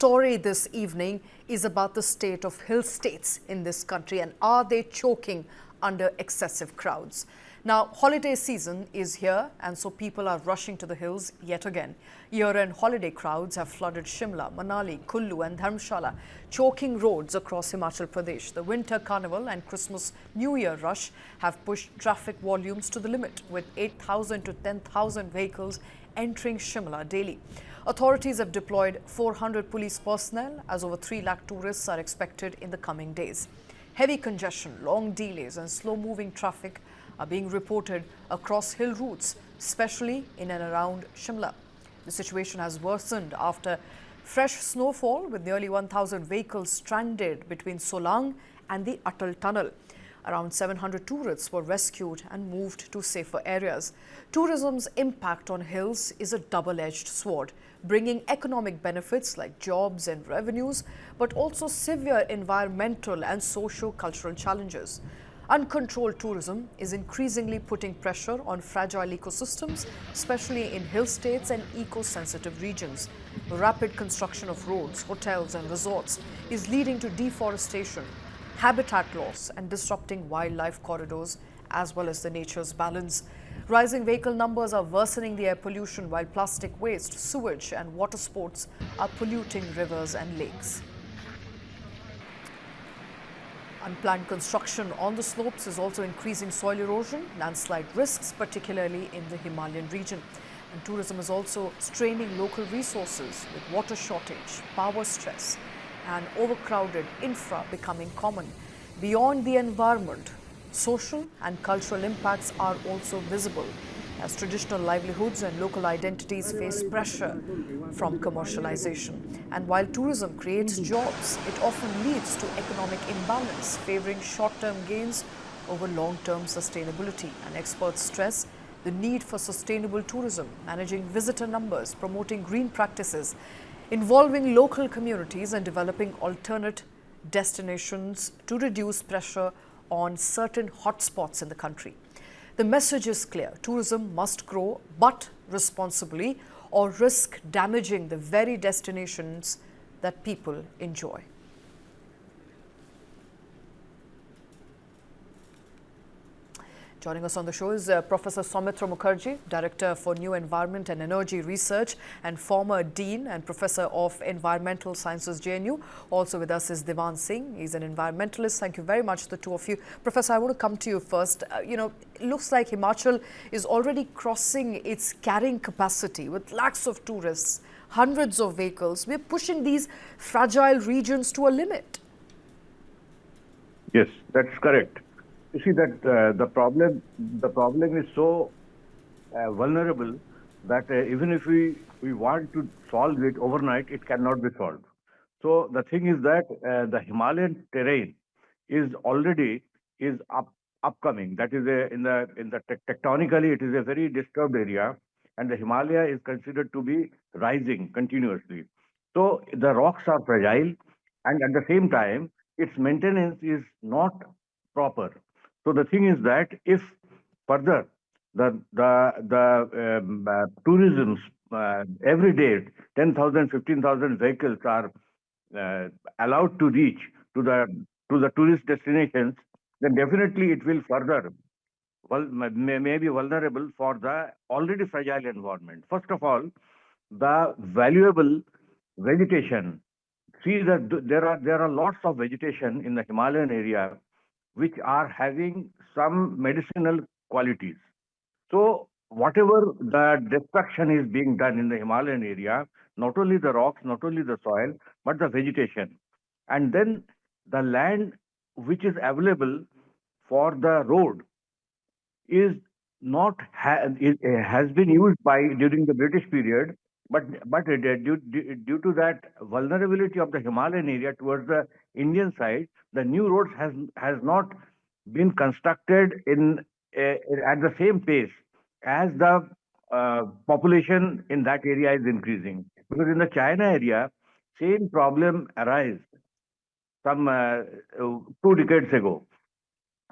story this evening is about the state of hill states in this country and are they choking under excessive crowds. Now, holiday season is here and so people are rushing to the hills yet again. Year-end holiday crowds have flooded Shimla, Manali, Kullu and Dharamshala, choking roads across Himachal Pradesh. The winter carnival and Christmas New Year rush have pushed traffic volumes to the limit, with 8,000 to 10,000 vehicles entering Shimla daily. Authorities have deployed 400 police personnel as over 3 lakh tourists are expected in the coming days. Heavy congestion, long delays and slow-moving traffic are being reported across hill routes, especially in and around Shimla. The situation has worsened after fresh snowfall, with nearly 1,000 vehicles stranded between Solang and the Atal Tunnel. Around 700 tourists were rescued and moved to safer areas. Tourism's impact on hills is a double-edged sword, bringing economic benefits like jobs and revenues, but also severe environmental and socio-cultural challenges. Uncontrolled tourism is increasingly putting pressure on fragile ecosystems, especially in hill states and eco-sensitive regions. The rapid construction of roads, hotels and resorts is leading to deforestation, habitat loss and disrupting wildlife corridors as well as the nature's balance. Rising vehicle numbers are worsening the air pollution, while plastic waste, sewage and water sports are polluting rivers and lakes. Unplanned construction on the slopes is also increasing soil erosion, landslide risks, particularly in the Himalayan region. And tourism is also straining local resources, with water shortage, power stress and overcrowded infra becoming common. Beyond the environment, social and cultural impacts are also visible as traditional livelihoods and local identities face pressure from commercialization. And while tourism creates jobs, it often leads to economic imbalance, favoring short-term gains over long-term sustainability. And experts stress the need for sustainable tourism, managing visitor numbers, promoting green practices, involving local communities and developing alternate destinations to reduce pressure on certain hotspots in the country. The message is clear: tourism must grow, but responsibly, or risk damaging the very destinations that people enjoy. Joining us on the show is Professor Soumitra Mukherjee, Director for New Environment and Energy Research and former Dean and Professor of Environmental Sciences, JNU. Also with us is Divan Singh. He's an environmentalist. Thank you very much, the two of you. Professor, I want to come to you first. It looks like Himachal is already crossing its carrying capacity with lakhs of tourists, hundreds of vehicles. We're pushing these fragile regions to a limit. Yes, that's correct. You see that the problem is so vulnerable that even if we want to solve it overnight, it cannot be solved. So the thing is that the Himalayan terrain is already upcoming. That is tectonically it is a very disturbed area, and the Himalaya is considered to be rising continuously. So the rocks are fragile, and at the same time, its maintenance is not proper. So the thing is that if further the tourism every day 10,000, 15,000 vehicles are allowed to reach to the tourist destinations, then definitely it will further may be vulnerable for the already fragile environment. First of all, the valuable vegetation. See that there are lots of vegetation in the Himalayan area which are having some medicinal qualities. So whatever the destruction is being done in the Himalayan area, not only the rocks, not only the soil, but the vegetation. And then the land which is available for the road is not has been used during the British period, but due to that vulnerability of the Himalayan area towards the Indian side, the new roads has not been constructed at the same pace as the population in that area is increasing. Because in the China area, same problem arose some 2 decades ago,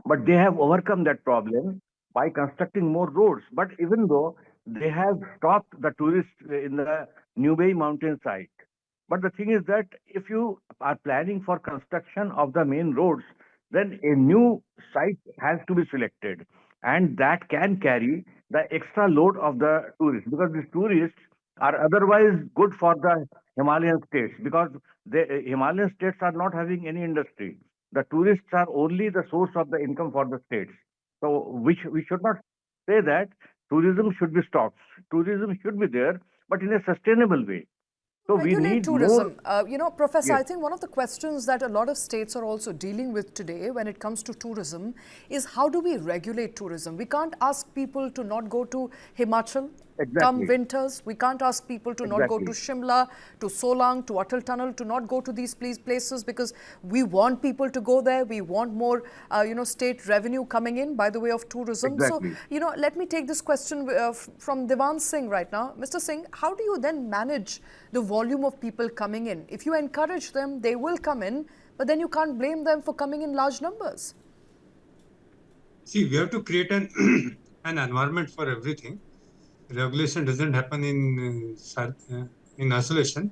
but they have overcome that problem by constructing more roads. But even though they have stopped the tourists in the Nubei mountain site, But the thing is that if you are planning for construction of the main roads, then a new site has to be selected, and that can carry the extra load of the tourists, because these tourists are otherwise good for the Himalayan states, because the Himalayan states are not having any industry. The tourists are only the source of the income for the states. So we should not say that tourism should be stopped. Tourism should be there, but in a sustainable way. So we Regulate need more. tourism. Professor, Yes, I think one of the questions that a lot of states are also dealing with today when it comes to tourism is how do we regulate tourism? We can't ask people to not go to Himachal come exactly, winters. We can't ask people to not go to exactly, Shimla, to Solang, to Atal Tunnel, to not go to these places because we want people to go there. We want more, state revenue coming in by the way of tourism. So, exactly. let me take this question from Devan Singh right now. Mr. Singh, how do you then manage the volume of people coming in? If you encourage them, they will come in, but then you can't blame them for coming in large numbers. See, we have to create an an environment for everything. Regulation doesn't happen in isolation.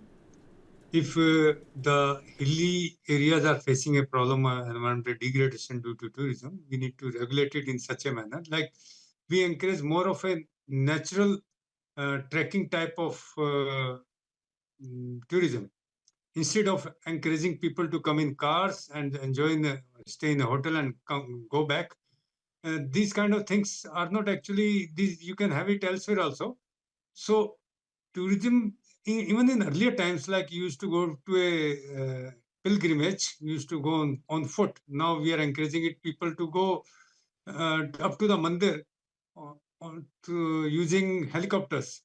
If the hilly areas are facing a problem, environmental degradation due to tourism, we need to regulate it in such a manner. Like we encourage more of a natural trekking type of tourism instead of encouraging people to come in cars and stay in a hotel and go back. These kind of things are not actually these. You can have it elsewhere also. So tourism, even in earlier times, like you used to go to a pilgrimage, you used to go on foot. Now we are encouraging people to go up to the mandir to using helicopters.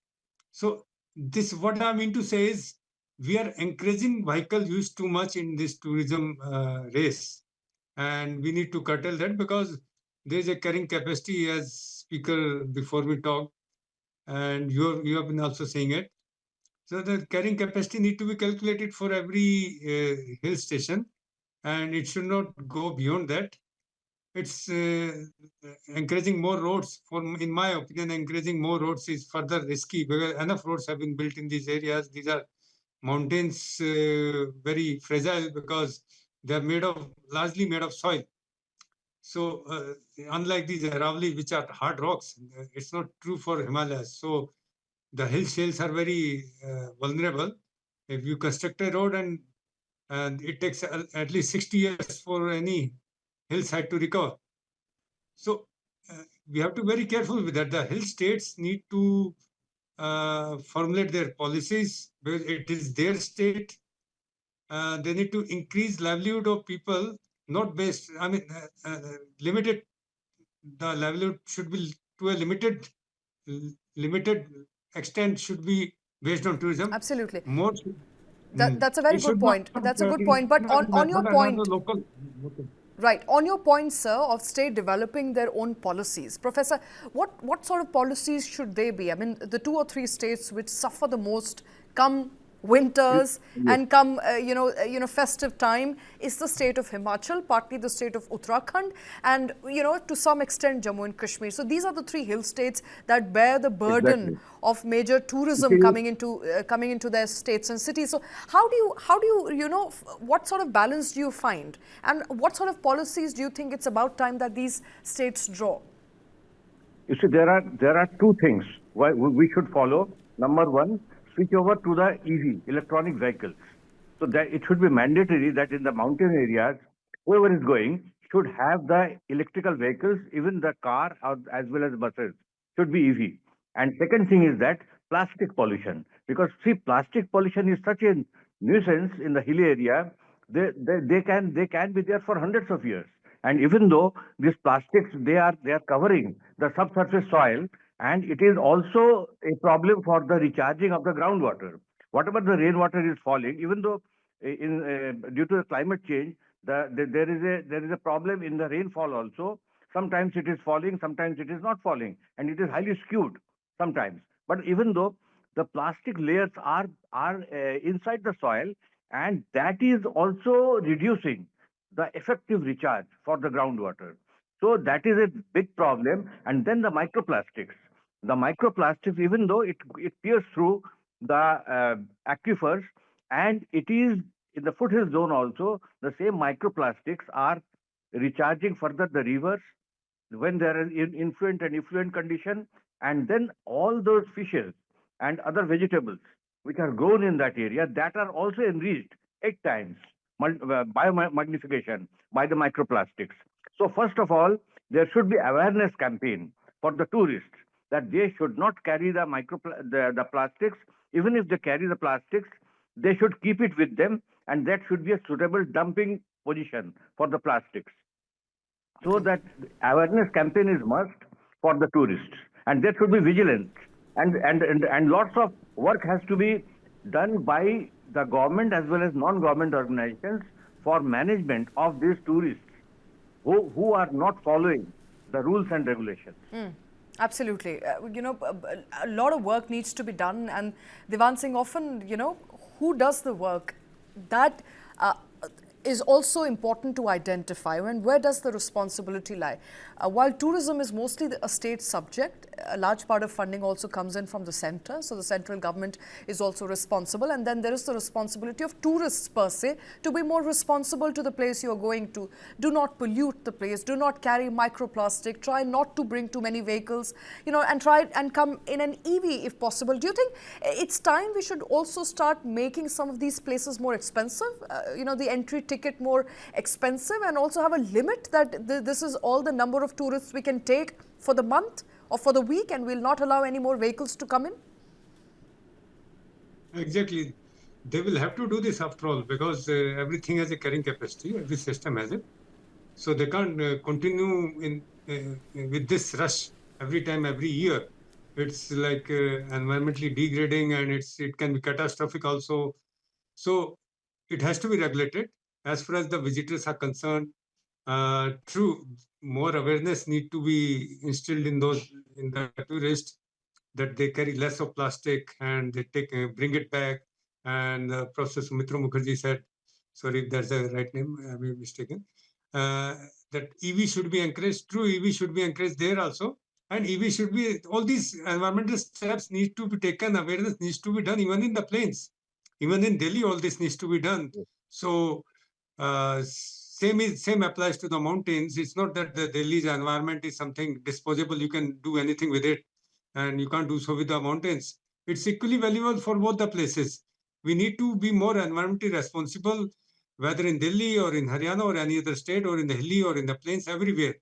So this, what I mean to say is, we are encouraging vehicle use too much in this tourism race, and we need to curtail that because there is a carrying capacity, as speaker before me talked, and you have been also saying it. So the carrying capacity need to be calculated for every hill station, and it should not go beyond that. It's encouraging more roads. In my opinion, encouraging more roads is further risky because enough roads have been built in these areas. These are mountains, very fragile because they are largely made of soil. So unlike these Aravalli, which are hard rocks, it's not true for Himalayas. So the hill shales are very vulnerable. If you construct a road and it takes at least 60 years for any hillside to recover. So we have to be very careful with that. The hill states need to formulate their policies because it is their state. They need to increase livelihood of people, not based. I mean, limited. The livelihood should be to a limited extent should be based on tourism. Absolutely. More. That's a very It good should not point. That's a good point. But on your another point, local. right, on your point, sir, of state developing their own policies, Professor, what sort of policies should they be? I mean, the 2 or 3 states which suffer the most come winters Yes, and come festive time is the state of Himachal, partly the state of Uttarakhand, and to some extent Jammu and Kashmir. So these are the 3 hill states that bear the burden exactly. of major You tourism see, coming into their states and cities. So how do you what sort of balance do you find, and what sort of policies do you think it's about time that these states draw? you see, there are two things why we should follow. Number one, switch over to the EV, electronic vehicles. So that it should be mandatory that in the mountain areas, whoever is going should have the electrical vehicles, even the car as well as buses should be EV. And second thing is that plastic pollution, because see, plastic pollution is such a nuisance in the hilly area. They can be there for hundreds of years. And even though these plastics they are covering the subsurface soil, and it is also a problem for the recharging of the groundwater. Whatever the rainwater is falling, even though in due to the climate change, there is a problem in the rainfall also. Sometimes it is falling, sometimes it is not falling, and it is highly skewed sometimes. But even though the plastic layers are inside the soil, and that is also reducing the effective recharge for the groundwater. So that is a big problem. And then the microplastics. The microplastics, even though it pierces through the aquifers, And it is in the foothill zone also, the same microplastics are recharging further the rivers when there is influent and effluent condition, and then all those fishes and other vegetables which are grown in that area that are also enriched 8 times by magnification by the microplastics. So first of all, there should be awareness campaign for the tourists that they should not carry the plastics. Even if they carry the plastics, they should keep it with them, and that should be a suitable dumping position for the plastics. So that awareness campaign is must for the tourists, and there should be vigilance, and lots of work has to be done by the government as well as non-government organizations for management of these tourists who are not following the rules and regulations. Absolutely. A lot of work needs to be done, and Divan Singh, often, who does the work? That is also important to identify. And where does the responsibility lie? While tourism is mostly a state subject, a large part of funding also comes in from the centre. So the central government is also responsible. And then there is the responsibility of tourists per se to be more responsible to the place you are going to. Do not pollute the place. Do not carry microplastic. Try not to bring too many vehicles, and try and come in an EV if possible. Do you think it's time we should also start making some of these places more expensive? The entry ticket more expensive, and also have a limit that this is all the number of tourists we can take for the month or for the week, and we'll not allow any more vehicles to come in? Exactly. They will have to do this after all, because everything has a carrying capacity, every system has it. So they can't continue with this rush every time, every year. It's like environmentally degrading, and it can be catastrophic also. So it has to be regulated. As far as the visitors are concerned, true, more awareness need to be instilled in the tourists, that they carry less of plastic and they bring it back. And Professor Sumitra Mukherjee said, sorry if that's the right name, I may be mistaken, that EV should be encouraged. True, EV should be encouraged there also. And EV should be, all these environmental steps need to be taken, awareness needs to be done even in the plains. Even in Delhi, all this needs to be done. So same applies to the mountains. It's not that the Delhi's environment is something disposable, you can do anything with it, and you can't do so with the mountains. It's equally valuable for both the places. We need to be more environmentally responsible, whether in Delhi or in Haryana or any other state, or in the hilly or in the plains, everywhere.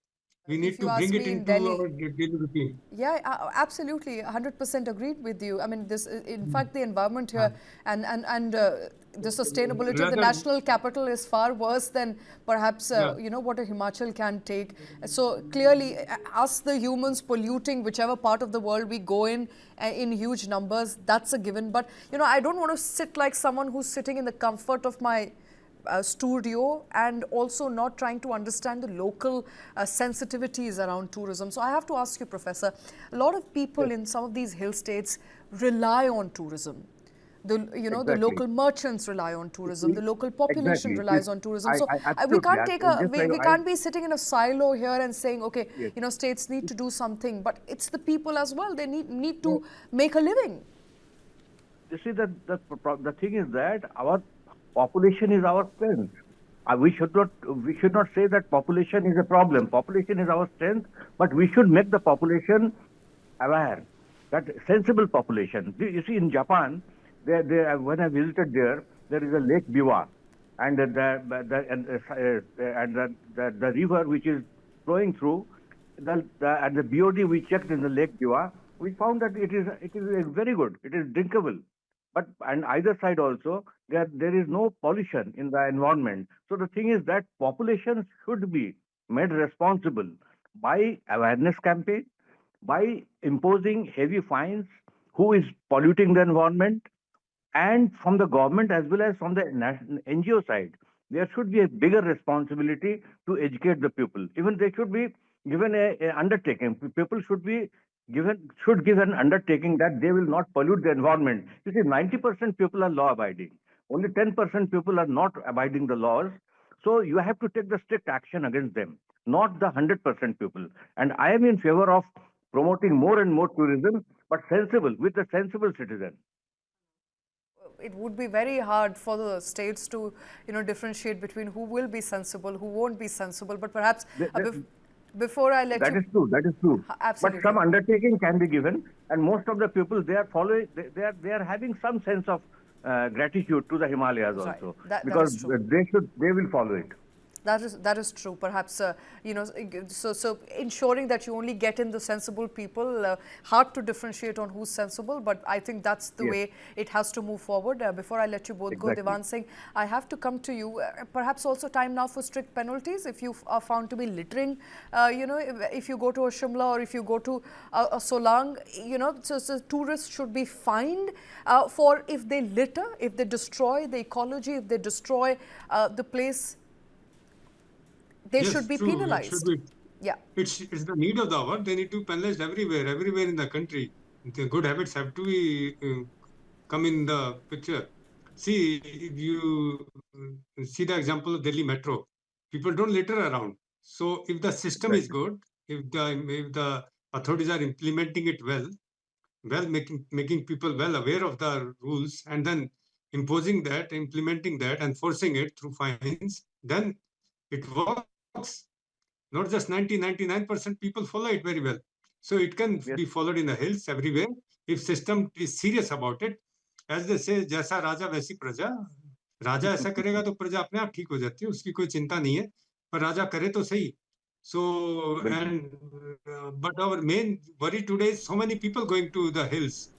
We need to bring it into our daily routine. Yeah, absolutely, 100% agreed with you. I mean, this, in fact, the environment here and the sustainability of the national capital is far worse than perhaps, what a Himachal can take. So clearly, us the humans polluting whichever part of the world we go in huge numbers, that's a given. But, I don't want to sit like someone who's sitting in the comfort of my studio and also not trying to understand the local sensitivities around tourism. So I have to ask you, Professor, a lot of people in some of these hill states rely on tourism. The local merchants rely on tourism. The local population relies on tourism. So we can't be sitting in a silo here and saying, okay, states need to do something, but it's the people as well. They need to make a living. You see, the thing is that our population is our strength. We should not say that population is a problem. Population is our strength, but we should make the population aware, that sensible population. You see, in Japan, when I visited there is a Lake Biwa, and the river which is flowing through, and the BOD we checked in the Lake Biwa, we found that it is very good. It is drinkable. But on either side also, there is no pollution in the environment. So the thing is that populations should be made responsible by awareness campaign, by imposing heavy fines who is polluting the environment, and from the government as well as from the NGO side. There should be a bigger responsibility to educate the people. Even they should be given a undertaking. People should give an undertaking that they will not pollute the environment. You see, 90% people are law abiding. Only 10% people are not abiding the laws. So you have to take the strict action against them, not the 100% people. And I am in favor of promoting more and more tourism, but sensible, with a sensible citizen. it would be very hard for the states to, differentiate between who will be sensible, who won't be sensible. But perhaps before I let that you... is true. That is true. Absolutely. But some undertaking can be given, and most of the people, they are following. They are having some sense of gratitude to the Himalayas Right. also, That because is true. they will follow it. That is true. Perhaps so ensuring that you only get in the sensible people. Hard to differentiate on who's sensible, but I think that's the way it has to move forward. Before I let you both go, Devan Singh, I have to come to you. Perhaps also time now for strict penalties if you are found to be littering. If you go to a Shimla or if you go to a Solang, so tourists should be fined for if they litter, if they destroy the ecology, if they destroy the place. They should be penalized. It should be. Yeah. It's the need of the hour. They need to be penalized everywhere in the country. The good habits have to be come in the picture. See, if you see the example of Delhi Metro, people don't litter around. So if the system is good, if the authorities are implementing it well, making people well aware of the rules, and then imposing that, implementing that, and forcing it through fines, then it works. Not just 99% people follow it very well. So it can be followed in the hills everywhere if system is serious about it. As they say, जैसा राजा वैसी प्रजा. राजा ऐसा करेगा तो प्रजा अपने आप ठीक हो जाती है, उसकी कोई चिंता नहीं है, पर राजा करे तो सही. So, and but our main worry today is so many people going to the hills,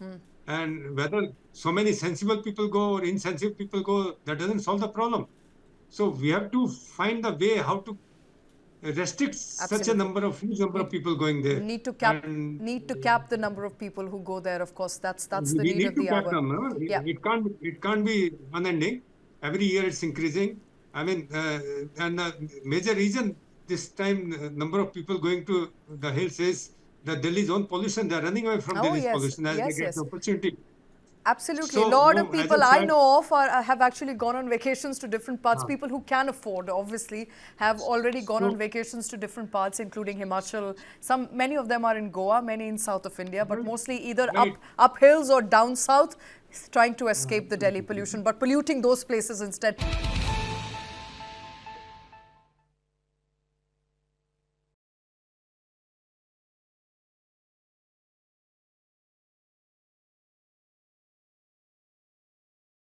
and whether so many sensible people go or insensible people go, that doesn't solve the problem. So we have to find the way how to restrict such a huge number of people going there. Need to cap the number of people who go there. Of course, that's the need of the hour. Them, yeah. It can't be unending. Every year it's increasing. I mean, and the major reason this time number of people going to the hills is the Delhi's own pollution. They're running away from Delhi's pollution as they get the opportunity. Absolutely. So, a lot of people I know of have actually gone on vacations to different parts. People who can afford, obviously, have already gone on vacations to different parts, including Himachal. Many of them are in Goa, many in south of India, but mostly either up hills or down south, trying to escape the Delhi pollution, but polluting those places instead.